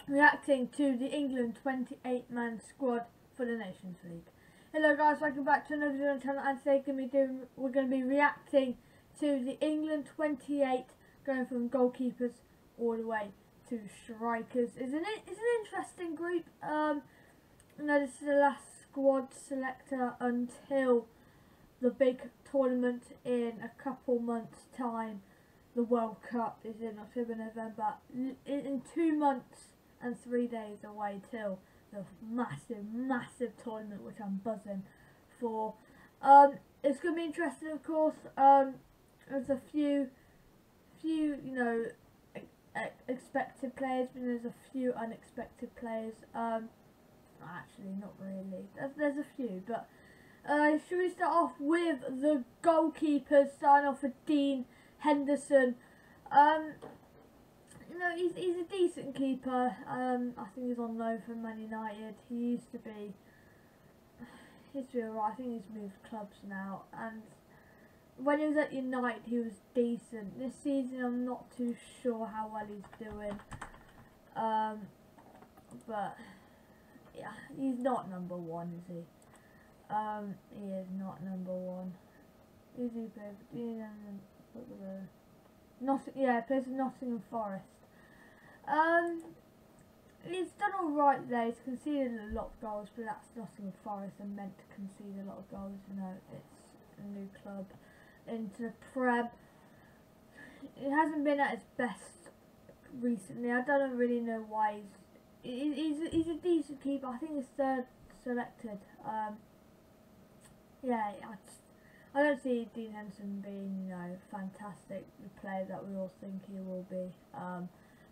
reacting to the England 28-man squad for the Nations League. Hello guys, welcome back to another video on the channel, and today we're going to be reacting to the England 28, going from goalkeepers all the way to strikers. It's an interesting group. This is the last squad selector until the big tournament in a couple months' time. The World Cup is in October, November. In 2 months and 3 days away till the massive tournament, which I'm buzzing for. It's going to be interesting, of course. There's a few expected players, but there's a few unexpected players. Actually, not really. There's a few, but should we start off with the goalkeepers? Starting off with Dean Henderson. He's a decent keeper. I think he's on loan from Man United. He used to be alright. I think he's moved clubs now, and when he was at United he was decent. This season I'm not too sure how well he's doing. But yeah, he's not number one, is he? He is not number one. Is he played? Yeah, he plays for Nottingham Forest. He's done alright there. He's conceded a lot of goals, but that's Nottingham Forest and meant to concede a lot of goals. It's a new club into the Prem. It hasn't been at its best recently. I don't really know why. He's a decent keeper. I think he's third selected. I don't see Dean Henderson being, fantastic, the player that we all think he will be.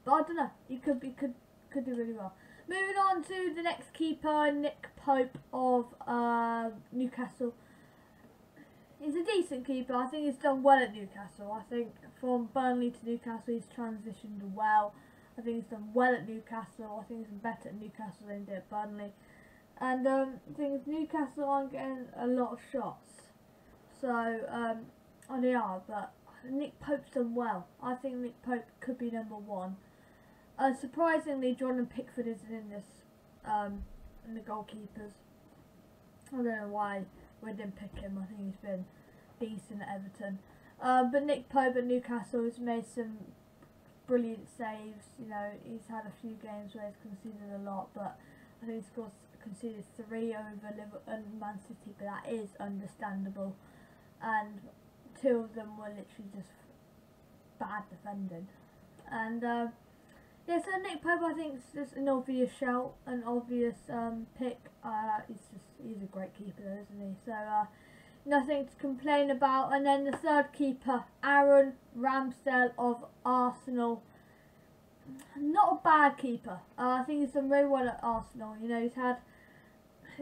But I don't know. He could do really well. Moving on to the next keeper, Nick Pope of Newcastle. He's a decent keeper. I think he's done well at Newcastle. I think from Burnley to Newcastle he's transitioned well. I think he's done well at Newcastle. I think he's better at Newcastle than he did at Burnley. And the thing is, Newcastle aren't getting a lot of shots. So, they are, but Nick Pope's done well. I think Nick Pope could be number one. Surprisingly, Jordan Pickford isn't in this, in the goalkeepers. I don't know why we didn't pick him. I think he's been decent at Everton. But Nick Pope at Newcastle has made some brilliant saves. He's had a few games where he's conceded a lot, but I think he's conceded 3 over Man City, but that is understandable. And 2 of them were literally just bad defending. And so Nick Pope, I think, is just an obvious shout, an obvious pick. He's a great keeper, though, isn't he? So nothing to complain about. And then the third keeper, Aaron Ramsdale of Arsenal. Not a bad keeper. I think he's done very well at Arsenal. He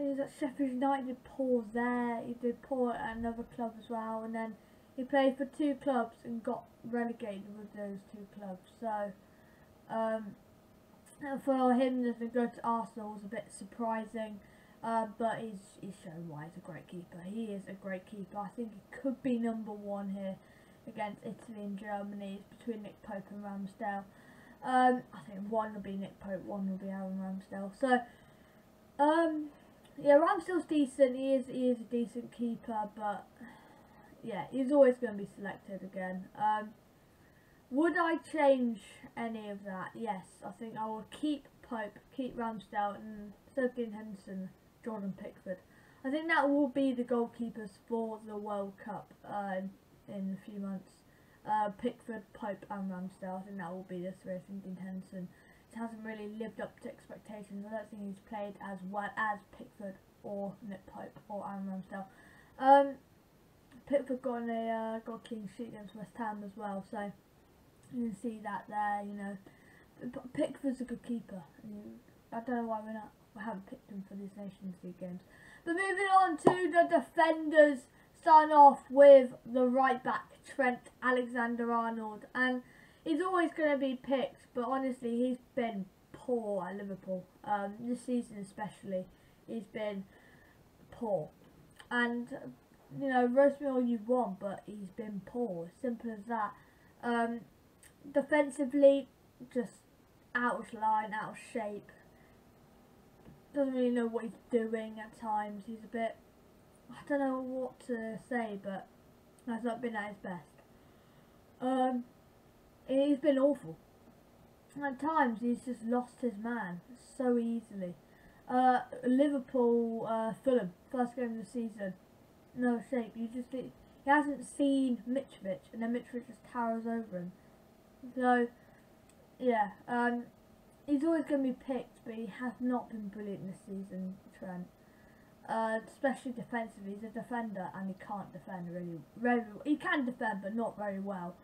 was at Sheffield United, did poor there, he did poor at another club as well, and then he played for 2 clubs and got relegated with those 2 clubs. So for him to go to Arsenal was a bit surprising, but he's shown why he's a great keeper. He is a great keeper. I think he could be number 1 here against Italy and Germany. It's between Nick Pope and Ramsdale. I think 1 will be Nick Pope, 1 will be Aaron Ramsdale. So yeah, Ramsdale's decent. He is a decent keeper, but yeah, he's always going to be selected again. Would I change any of that? Yes, I think I will keep Pope, keep Ramsdale, and instead of Dean Henderson, Jordan Pickford. I think that will be the goalkeepers for the World Cup in a few months. Pickford, Pope, and Ramsdale. I think that will be the 3. I think Dean Henderson hasn't really lived up to expectations. I don't think he's played as well as Pickford or Nick Pope or Aaron Ramsdale. Pickford got a clean sheet against West Ham as well, so you can see that there. Pickford's a good keeper. I don't know why we haven't picked him for these Nations League games. But moving on to the defenders, starting off with the right back, Trent Alexander-Arnold, and he's always going to be picked, but honestly he's been poor at Liverpool. This season especially, he's been poor. And roast me all you want, but he's been poor. Simple as that. Defensively, just out of line, out of shape. Doesn't really know what he's doing at times. He's a bit, I don't know what to say, but has not been at his best. He's been awful. At times he's just lost his man so easily. Liverpool, Fulham, first game of the season. No shape. He hasn't seen Mitrovic, and then Mitrovic just towers over him. So yeah, he's always going to be picked, but he has not been brilliant this season, Trent. Especially defensively, he's a defender and he can't defend really very well. He can defend, but not very well.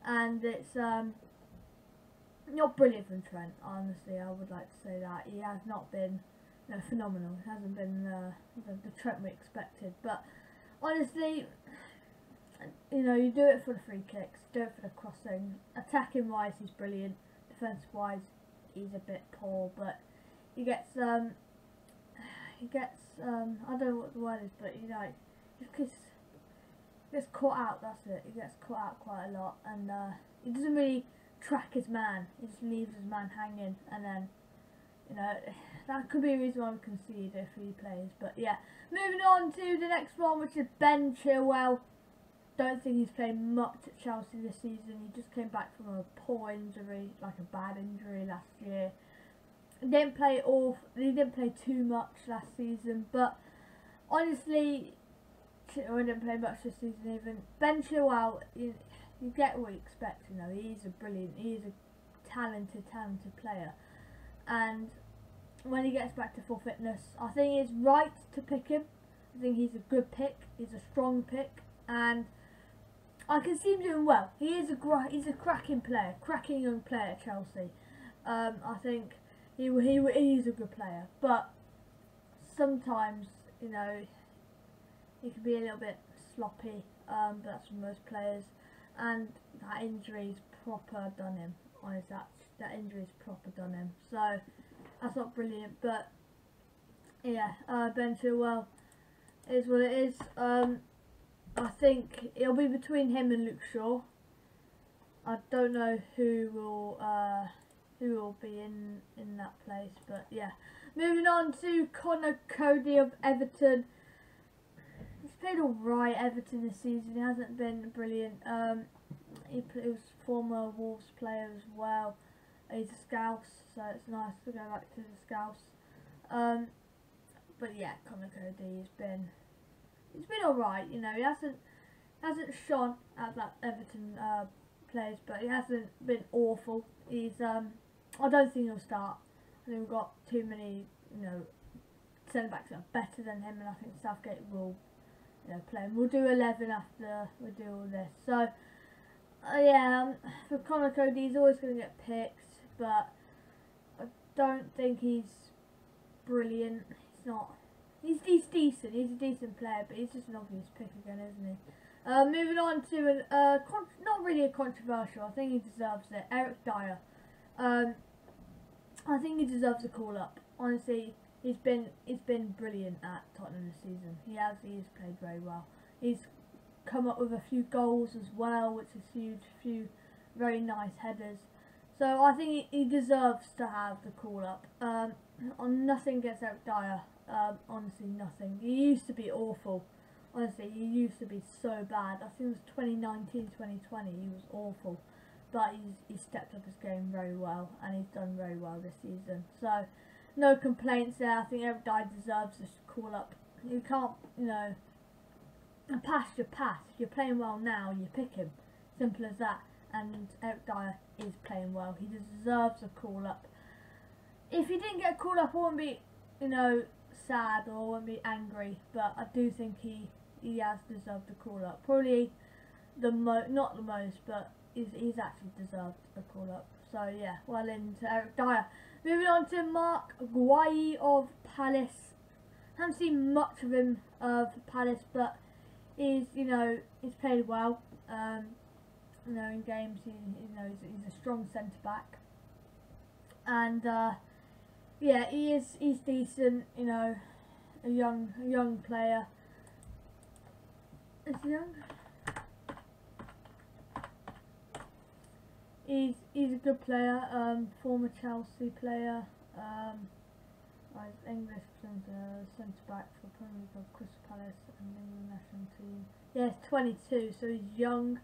And it's not brilliant from Trent. Honestly, I would like to say that he has not been phenomenal. It hasn't been the Trent we expected. But honestly, you do it for the free kicks, do it for the crossing. Attacking wise, he's brilliant. Defensive wise, he's a bit poor, but he gets I don't know what the word is, but he gets caught out. That's it. He gets caught out quite a lot, and he doesn't really track his man. He just leaves his man hanging, and then that could be a reason why we concede if he plays. But yeah, moving on to the next one, which is Ben Chilwell. Don't think he's played much at Chelsea this season. He just came back from a poor injury, like a bad injury last year. He didn't play too much last season, but honestly, he didn't play much this season even. Ben Chilwell, you get what you expect. He's a talented player, and when he gets back to full fitness, I think it's right to pick him. I think he's a good pick. He's a strong pick, and I can see him doing well. He's a cracking player, cracking young player at Chelsea. I think he's a good player, but sometimes he can be a little bit sloppy. But that's for most players, and that injury's proper done him. Honestly, that injury's proper done him. So that's not brilliant, but yeah, Ben Chilwell is what it is. I think it'll be between him and Luke Shaw. I don't know who will be in that place, but yeah. Moving on to Conor Cody of Everton. He's played alright Everton this season. He hasn't been brilliant. He was former Wolves player as well. He's a Scouse, so it's nice to go back to the Scouse. But yeah, Conor Cody he's been alright. He hasn't shone at that Everton players, but he hasn't been awful. I don't think he'll start. I think we've got too many centre backs that are better than him, and I think Southgate will play him. We'll do 11 after we do all this. So yeah, for Conor Cody, he's always going to get picked, but I don't think he's brilliant. He's not. He's decent. He's a decent player, but he's just an obvious pick again, isn't he? Moving on to not really a controversial. I think he deserves it. Eric Dyer. I think he deserves a call up. Honestly, he's been brilliant at Tottenham this season. He's played very well. He's come up with a few goals as well, which is huge. A few very nice headers. So I think he deserves to have the call up. On nothing against Eric Dyer. Honestly, nothing. He used to be awful. Honestly, he used to be so bad. I think it was 2019, 2020. He was awful, but he's stepped up his game very well, and he's done very well this season. So, no complaints there. I think Eric Dyer deserves this call up. You can't, pass your pass. If you're playing well now, you pick him. Simple as that. And Eric Dyer is playing well. He deserves a call up. If he didn't get a call up, I wouldn't be, sad or won't be angry, but I do think he has deserved a call up. Probably not the most, but he's actually deserved a call up. So yeah, well into Eric Dyer. Moving on to Marc Guehi of Palace. Haven't seen much of him for Palace, but he's played well. In games, he's a strong centre back, and yeah, he's decent. A young player. Is he young? He's a good player. Former Chelsea player. English centre back for Premier League of Crystal Palace and England national team. Yeah, he's 22, so he's young.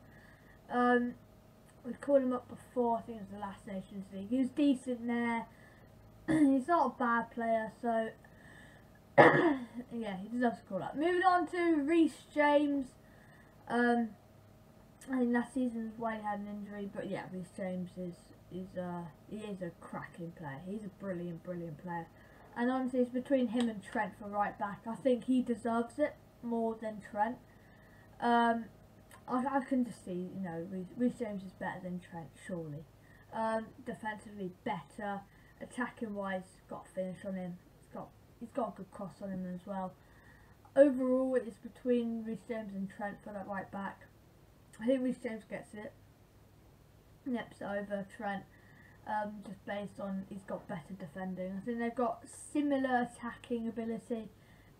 We called him up before. I think it was the last Nations League. He was decent there. He's not a bad player, so yeah, he deserves a call up. Moving on to Reece James. I think last season Wayne had an injury, but yeah, Reece James he is a cracking player. He's a brilliant player. And honestly, it's between him and Trent for right back. I think he deserves it more than Trent. I can just see, you know, Reece James is better than Trent, surely. Defensively better. Attacking wise, got a finish on him. He's got a good cross on him as well. Overall, it's between Reece James and Trent for that right back. I think Reece James gets it. Nips over Trent, just based on he's got better defending. I think they've got similar attacking ability,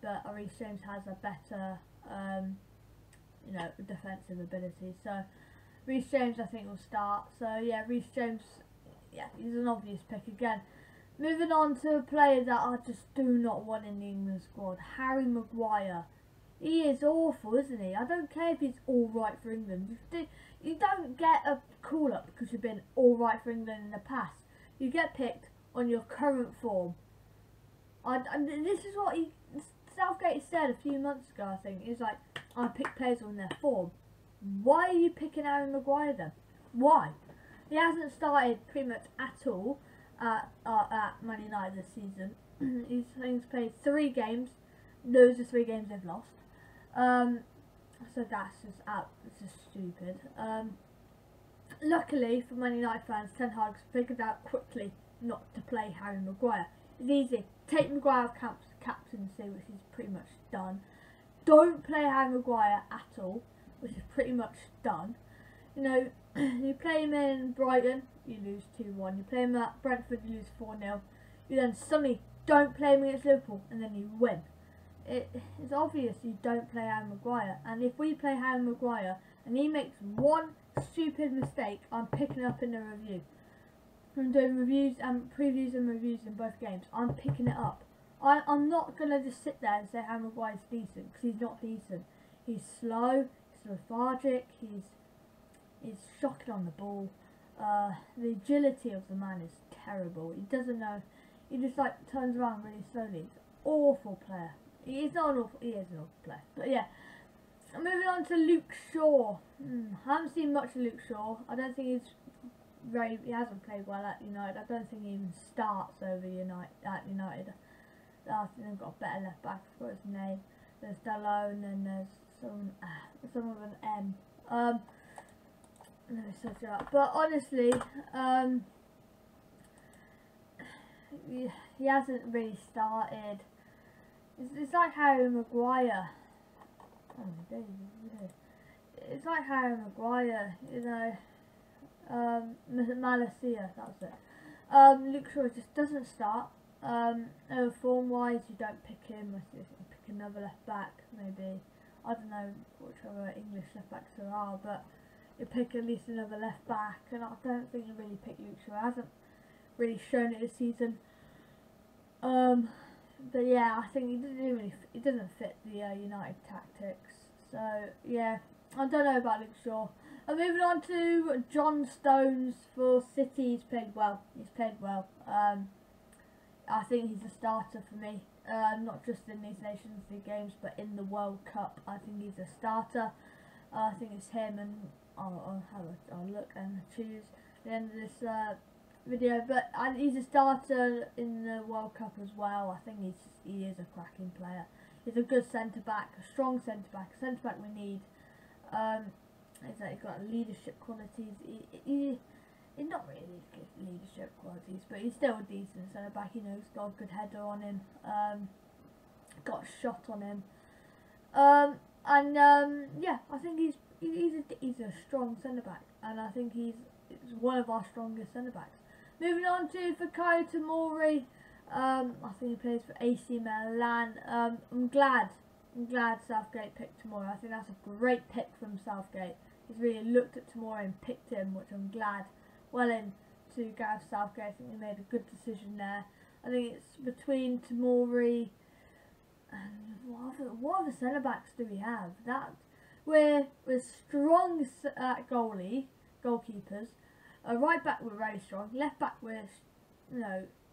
but Reece James has a better, you know, defensive ability. So Reece James, I think, will start. So yeah, Reece James, yeah, he's an obvious pick again. Moving on to a player that I just do not want in the England squad, Harry Maguire. He is awful, isn't he? I don't care if he's alright for England. You don't get a call-up because you've been alright for England in the past. You get picked on your current form. This is what Southgate said a few months ago, I think. He's like, I pick players on their form. Why are you picking Harry Maguire then? Why? He hasn't started pretty much at all at Man United this season. He's played 3 games. Those are 3 games they've lost. So that's just it's just stupid. Luckily for Man United fans, Ten Hag's figured out quickly not to play Harry Maguire. It's easy. Take Maguire off captaincy, which is pretty much done. Don't play Harry Maguire at all, which is pretty much done. You know, you play him in Brighton, you lose 2-1. You play him at Brentford, you lose 4-0. You then suddenly don't play him against Liverpool, and then you win. It's obvious you don't play Harry Maguire, and if we play Harry Maguire and he makes one stupid mistake, I'm picking it up in the review. I'm doing reviews and previews and reviews in both games. I'm picking it up. I'm not going to just sit there and say Harry Maguire's decent, because he's not decent. He's slow, he's lethargic, he's shocking on the ball. The agility of the man is terrible. He doesn't know, he just like turns around really slowly. He's an awful player. He is an awful player. But yeah, moving on to Luke Shaw. I haven't seen much of Luke Shaw. I don't think he hasn't played well at United. I don't think he even starts over at United. I think they've got a better left back. I forgot his name. There's Dalot, and then there's some with an M. Let me search it up. But honestly, he hasn't really started. It's like Harry Maguire. Oh my days, it's like Harry Maguire, you know. Malacia, that's it. Luke Shaw just doesn't start. Form wise, you don't pick him. You pick another left back, maybe. I don't know which other English left backs there are, but you pick at least another left back. And I don't think you really pick Luke Shaw. He hasn't really shown it this season. But yeah, I think he doesn't fit the United tactics. So yeah, I don't know about Luke Shaw. Moving on to John Stones for City. He's played well. I think he's a starter for me. Not just in these Nations League games, but in the World Cup. I think he's a starter. I think it's him, and I'll look and choose at the end of this video. But he's a starter in the World Cup as well. I think he is a cracking player. He's a good centre back, a strong centre back, a centre back we need. He's got leadership qualities. He's not really good leadership qualities, but he's still a decent centre back. You know, he's got a good header on him. Got a shot on him. Yeah, I think he's a strong centre back, and I think he's one of our strongest centre backs. Moving on to Fikayo Tomori. I think he plays for AC Milan. I'm glad Southgate picked Tomori. I think that's a great pick from Southgate. He's really looked at Tomori and picked him, which I'm glad well into Gareth Southgate. I think he made a good decision there. I think it's between Tomori and what other centre backs do we have? We're strong at goalkeepers. Right back we're very strong. Left back we're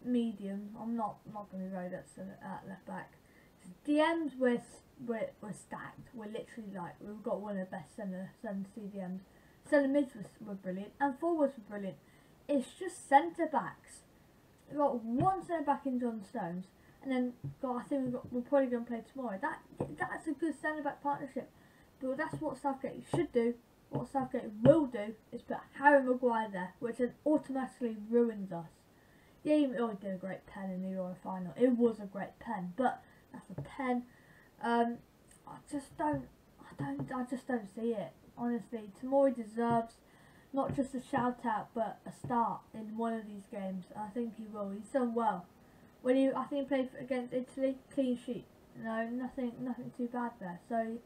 medium. I'm not going to be very good at left back. DMs we're stacked. We're literally we've got one of the best centre CDMs. Centre mids were brilliant and forwards were brilliant. It's just centre backs. We've got one centre back in John Stones, and then we're probably going to play tomorrow. That's a good centre back partnership. But that's what Southgate should do. What Southgate will do is put Harry Maguire there, which then automatically ruins us. Yeah, he did a great pen in the Euro final. It was a great pen, but that's a pen. I just don't see it. Honestly, Tomori deserves not just a shout out, but a start in one of these games. I think he will. He's done well. I think he played against Italy, clean sheet. No, nothing too bad there. So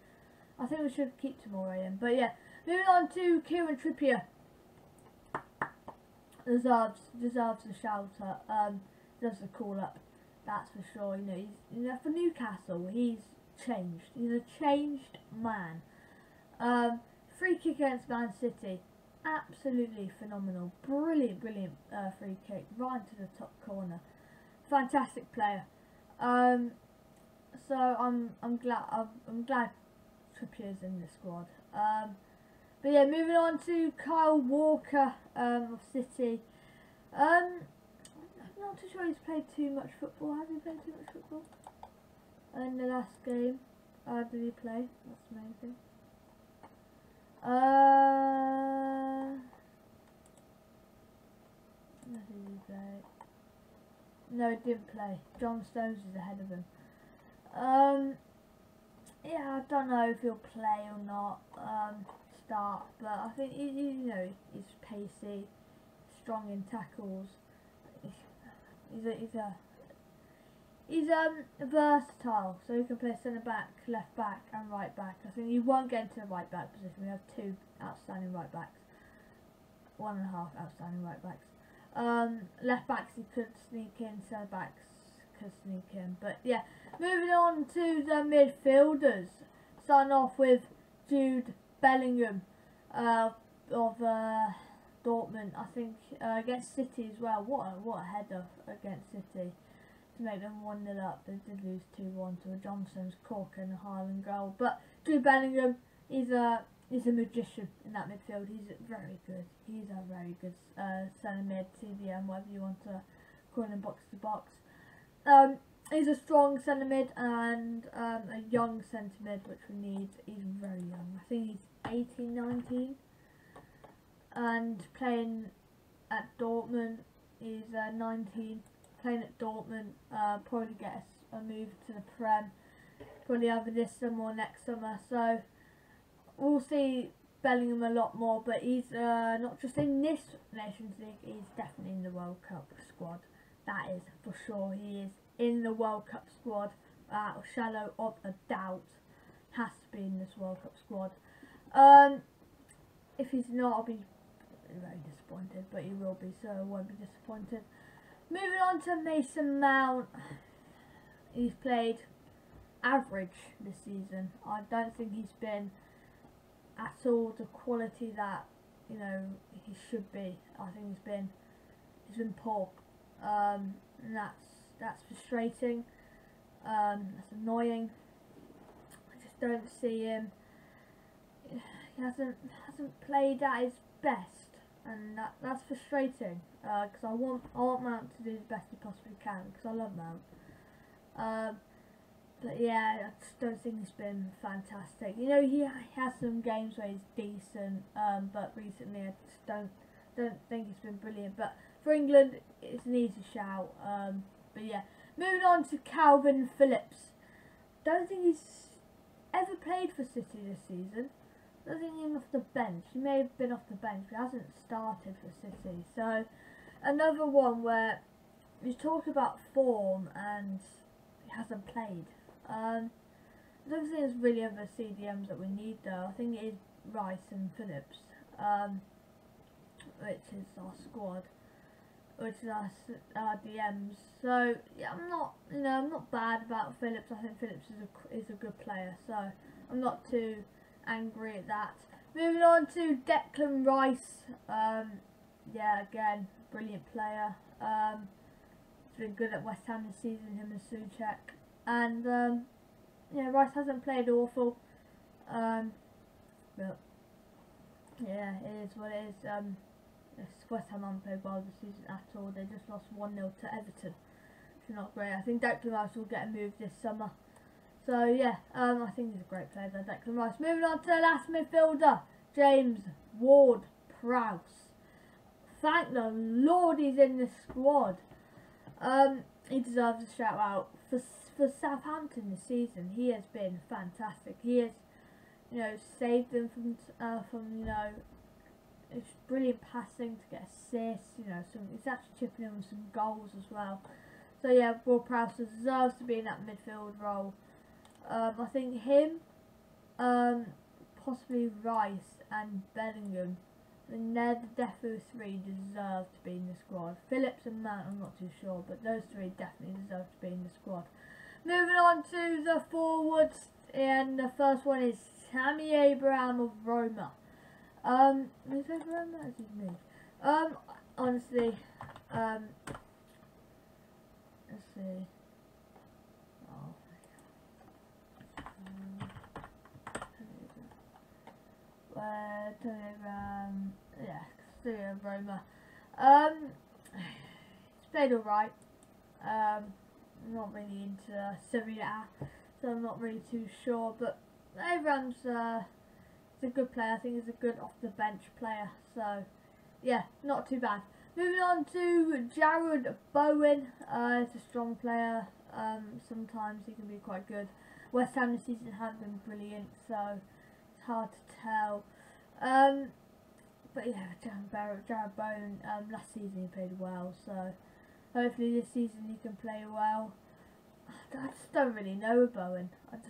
I think we should keep Tomori in. But yeah, moving on to Kieran Trippier. Deserves a shout out. Deserves a call up. That's for sure. He's for Newcastle. He's changed. He's a changed man. Free kick against Man City. Absolutely phenomenal. Brilliant free kick right into the top corner. Fantastic player. So I'm glad Trippier's in the squad. But yeah, moving on to Kyle Walker of City. I'm not too sure he's played too much football. Has he played too much football? In the last game, did he play? That's the main thing. Did he play? No, he didn't play. John Stones is ahead of him. Yeah, I don't know if he'll play or not. Start, but I think he's pacey, strong in tackles. He's versatile, so he can play centre back, left back, and right back. I think he won't get into the right back position. We have 2 outstanding right backs, 1.5 outstanding right backs. Left backs he could sneak in, centre backs could sneak in. But yeah, moving on to the midfielders. Starting off with Jude Bellingham of Dortmund. I think against City as well. What a header against City to make them 1-0 up. They did lose 2-1 to a Johnson's cork and a Haaland goal. But Jude Bellingham, he's a magician in that midfield. He's very good. He's a very good centre mid, CDM, whatever you want to call him, box to box. He's a strong centre mid and a young centre mid, which we need. He's very young. I think he's 18, 19. And playing at Dortmund, he's 19. Playing at Dortmund, probably get us a move to the Prem. Probably either this summer or next summer. So we'll see Bellingham a lot more. But he's not just in this Nations League, he's definitely in the World Cup squad. That is for sure. He is in the World Cup squad, shadow of a doubt. Has to be in this World Cup squad. If he's not, I'll be very disappointed, but he will be, so I won't be disappointed. Moving on to Mason Mount. He's played average this season. I don't think he's been at all the quality that he should be. I think he's been poor, and that's frustrating. That's annoying. I just don't see him. He hasn't played at his best, and that's frustrating. Because I want Mount to do the best he possibly can, because I love Mount. But yeah, I just don't think he's been fantastic. He has some games where he's decent, but recently I just don't think he's been brilliant. But for England, it's an easy shout. But yeah, moving on to Calvin Phillips. Don't think he's ever played for City this season. Don't think he's off the bench. He may have been off the bench, but he hasn't started for City. So another one where you talk about form and he hasn't played. I don't think there's really other CDMs that we need though. I think it is Rice and Phillips. which is our squad, which is our DMs. So yeah, I'm not bad about Phillips. I think Phillips is a good player, so I'm not too angry at that. Moving on to Declan Rice. Yeah, again, brilliant player. He's been good at West Ham this season, him and Souček. And yeah, Rice hasn't played awful. But yeah, it is what it is. West Ham haven't played well this season at all. They just lost 1-0 to Everton, which is not great. I think Declan Rice will get a move this summer. So yeah, I think he's a great player, Declan Rice. Moving on to the last midfielder, James Ward-Prowse. Thank the Lord he's in the squad. He deserves a shout out for Southampton this season. He has been fantastic. He has, saved them from it's brilliant passing to get assists. He's actually chipping in with some goals as well. So yeah, Ward-Prowse deserves to be in that midfield role. I think him, possibly Rice and Bellingham, and they're definitely three deserve to be in the squad. Phillips and Mount, I'm not too sure, but those three definitely deserve to be in the squad. Moving on to the forwards, and the first one is Tammy Abraham of Roma. Is it Roma? Is it me? Honestly, let's see. Oh. Yeah, Studio Roma. He's played alright. I'm not really into Serie A, so I'm not really too sure. But Abraham's he's a good player. I think he's a good off the bench player. So yeah, not too bad. Moving on to Jarrod Bowen. He's a strong player. Sometimes he can be quite good. West Ham this season have been brilliant, so it's hard to tell. But yeah, Jarrod Bowen, last season he played well, so hopefully this season he can play well. I just don't really know with Bowen. It's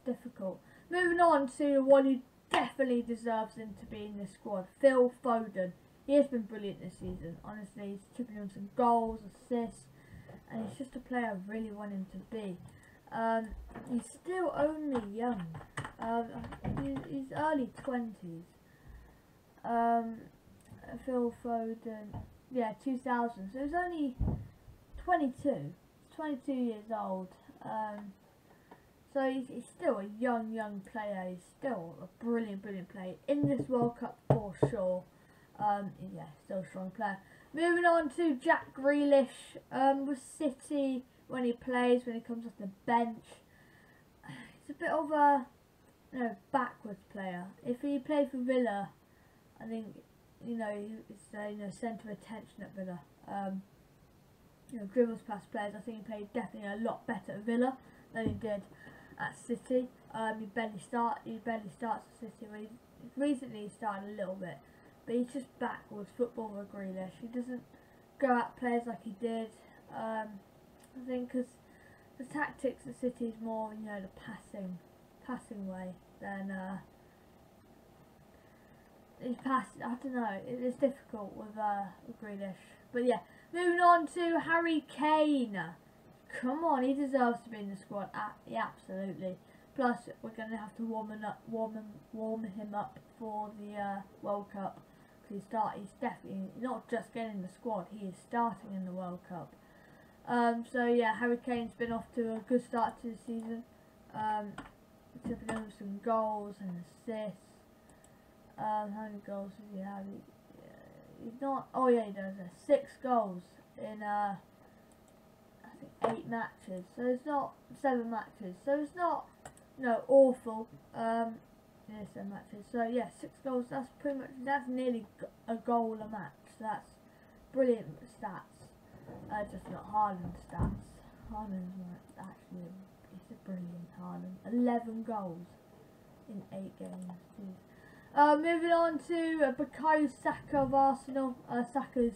difficult. Moving on to the one who definitely deserves him to be in this squad, Phil Foden. He has been brilliant this season. Honestly, he's chipping in some goals, assists, and he's just a player I really want him to be. He's still only young. He's early 20s. Phil Foden, yeah, 2000. So he's only 22. He's 22 years old. So he's still a young player. He's still a brilliant player in this World Cup for sure. Yeah, still a strong player. Moving on to Jack Grealish with City. When he plays, when he comes off the bench, he's a bit of a backwards player. If he played for Villa, I think he's centre of attention at Villa. Dribbles past players. I think he played definitely a lot better at Villa than he did at City. He barely starts at City. Well, he's recently started a little bit, but he's just backwards football with Grealish. He doesn't go at players like he did. I think because the tactics of City is more, the passing way than he passed. I don't know. It's difficult with Grealish. But yeah, moving on to Harry Kane. Come on, he deserves to be in the squad. Yeah, absolutely. Plus, we're going to have to warm him up for the World Cup. He's definitely not just getting in the squad. He is starting in the World Cup. So yeah, Harry Kane's been off to a good start to the season. Tipping over some goals and assists. How many goals does he have? He's not. Oh yeah, he does. 6 goals in I think 8 matches. So it's not 7 matches. So it's not awful. Yeah, 7 matches. So yeah, 6 goals. That's nearly a goal a match. So that's brilliant stats. Just not Haaland stats. Haaland's actually, it's a brilliant Haaland. 11 goals in 8 games. Jeez. Moving on to Bukayo Saka of Arsenal. Saka's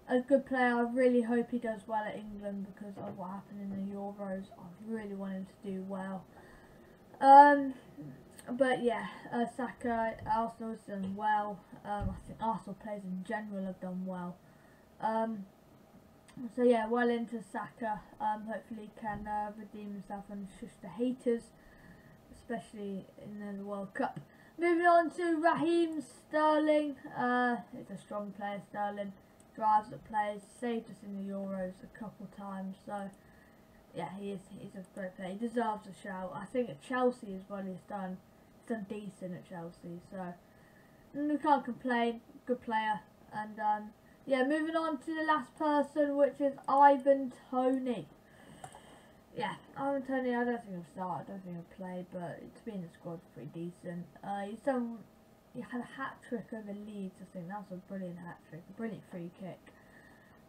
a good player. I really hope he does well at England because of what happened in the Euros. I really want him to do well. But yeah, Saka, Arsenal's done well. I think Arsenal players in general have done well. So yeah, well into Saka. Hopefully he can redeem himself and shush the haters, especially in the World Cup. Moving on to Raheem Sterling. He's a strong player, Sterling. Drives the players, saved us in the Euros a couple times. So yeah, he's a great player. He deserves a shout. I think at Chelsea as well he's done decent at Chelsea. So we can't complain. Good player. And yeah, moving on to the last person, which is Ivan Toney. Yeah, Ivan Toney, I don't think I've started, I don't think I've played, but to be in the squad, pretty decent. He had a hat-trick over Leeds, I think. That was a brilliant hat-trick, a brilliant free kick.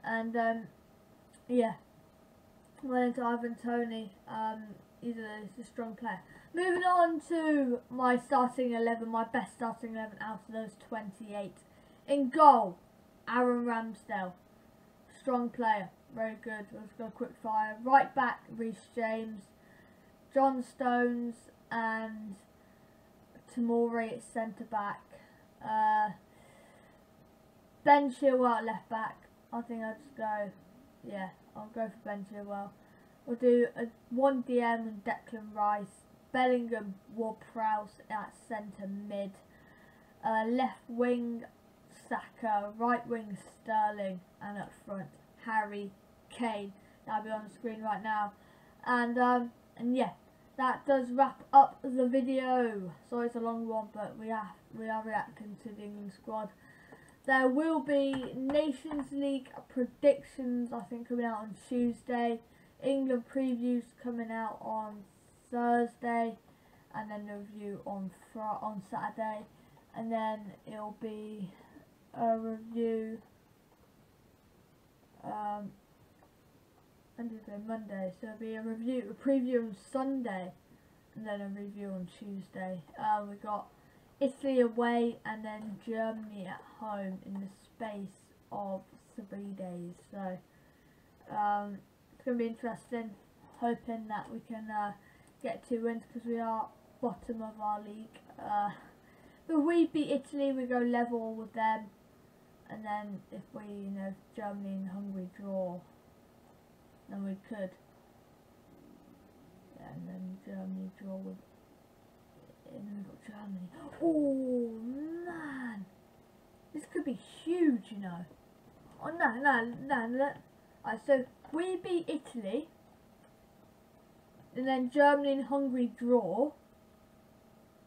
And, yeah, went into Ivan Toney. He's a strong player. Moving on to my starting 11, my best starting 11 out of those 28. In goal, Aaron Ramsdale. Strong player, very good. Let's go quick fire. Right back, Reece James, John Stones and Tomori at centre back. Ben Chilwell at left back. I think I'll just go, yeah, I'll go for Ben Chilwell. We'll do a 1DM and Declan Rice. Bellingham, Ward-Prowse at centre mid. Left wing, Saka. Right wing, Sterling. And up front, Harry Kane. That'll be on the screen right now. And yeah, that does wrap up the video. Sorry it's a long one, but we are reacting to the England squad. There will be Nations League predictions, I think, coming out on Tuesday. England previews coming out on Thursday, and then the review on Saturday, and then it'll be a review Monday, so it'll be a preview on Sunday, and then a review on Tuesday. We got Italy away and then Germany at home in the space of 3 days. So it's going to be interesting. Hoping that we can get 2 wins, because we are bottom of our league. If we beat Italy, we go level with them, and then if we, Germany and Hungary draw, then we could. Yeah, and then Germany draw with. And then we've got Germany. Oh man, this could be huge, Oh no. Alright, so we beat Italy, and then Germany and Hungary draw.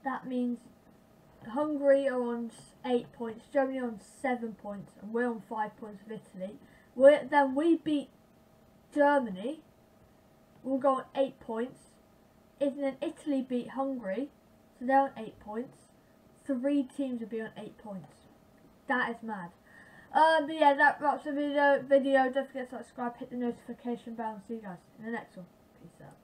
That means Hungary are on 8 points, Germany on 7 points, and we're on 5 points with Italy. Then we beat Germany, we'll go on 8 points. And then Italy beat Hungary, so they're on 8 points. 3 teams will be on 8 points. That is mad. But yeah, that wraps the video. Don't forget to subscribe, hit the notification bell, and see you guys in the next one. Peace out.